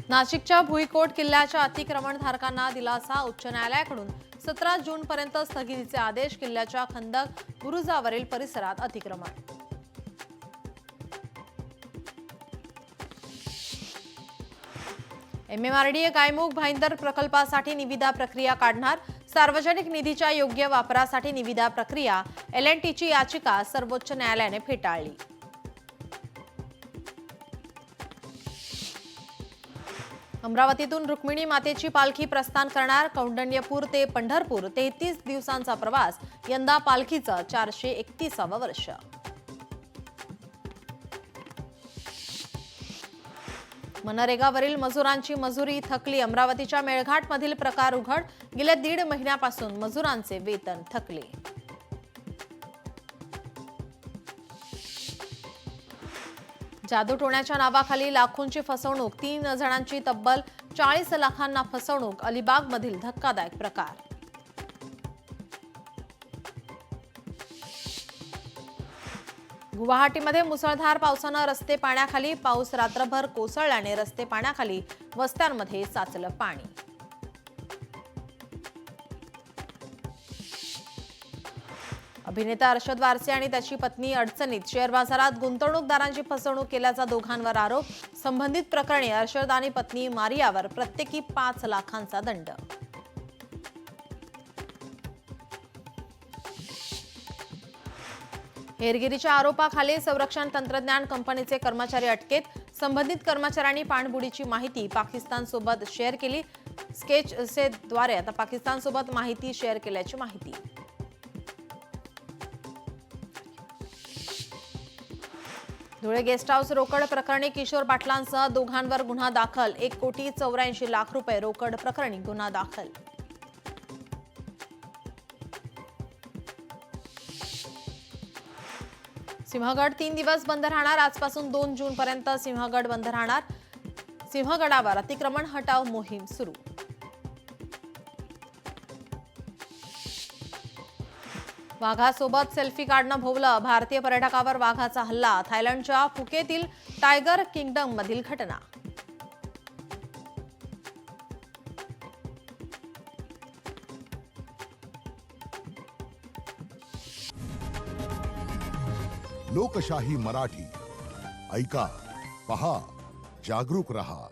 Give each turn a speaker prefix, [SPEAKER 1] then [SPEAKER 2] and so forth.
[SPEAKER 1] नाशिकच्या भुईकोट किल्ल्याच्या अतिक्रमणधारकांना दिलासा। उच्च न्यायालयाकडून 17 जूनपर्यंत स्थगितीचे आदेश। किल्ल्याच्या खंदक बुरुजावरील परिसरात अतिक्रमण। MMRDA गायमुख भाईंदर प्रकल्पासाठी निविदा प्रक्रिया काढणार। सार्वजनिक निधीच्या योग्य वापरासाठी निविदा प्रक्रिया। L&Tची याचिका सर्वोच्च न्यायालयाने फेटाळली। अमरावतीतून रुक्मिणी मातेची पालखी प्रस्थान करणार। कौंडण्यपूर ते पंढरपूर 33 दिवसांचा प्रवास। यंदा पालखीचं 431वे वर्ष। मनरेगावरील मजुरांची मजुरी थकली। अमरावतीच्या मेळघाटमधील प्रकार उघड। गेल्या 1.5 महिन्यापासून मजुरांचे वेतन थकले। जादूटोण्याच्या नावाखाली लाखोंची फसवणूक। 3 जणांची तब्बल 40 लाखांना फसवणूक। अलिबागमधील धक्कादायक प्रकार। गुवाहाटीमध्ये मुसळधार पावसानं रस्ते पाण्याखाली। पाऊस रात्रभर कोसळल्याने रस्ते पाण्याखाली। वस्त्यांमध्ये साचलं पाणी। अभिनेता अर्शद वारसी आणि त्याची पत्नी अडचणीत। शेअर बाजारात गुंतवणूकदारांची फसवणूक केल्याचा दोघांवर आरोप। संबंधित प्रकरणी अर्शद आणि पत्नी मारियावर प्रत्येकी 5 लाखांचा दंड। हेरगिरीच्या आरोपाखाली संरक्षण तंत्रज्ञान कंपनीचे कर्मचारी अटकेत। संबंधित कर्मचाऱ्यांनी पाणबुडीची माहिती पाकिस्तानसोबत शेअर केली। स्केचद्वारे आता पाकिस्तानसोबत माहिती शेअर केल्याची माहिती। धुळे गेस्ट हाऊस रोकड प्रकरणी किशोर पाटलांसह दोघांवर गुन्हा दाखल। 1,84,00,000 रुपये रोकड प्रकरणी गुन्हा दाखल। सिंहगड 3 दिवस बंद राहणार। आजपासून 2 जूनपर्यंत सिंहगड बंद राहणार। सिंहगडावर अतिक्रमण हटाव मोहीम सुरू। वाघासोबत सेल्फी काढणं भोवलं। भारतीय पर्यटकावर वाघाचा हल्ला। थायलंडच्या फुकेतील टायगर किंगडम मधील घटना।
[SPEAKER 2] लोकशाही मराठी ऐका, पहा, जागरूक रहा।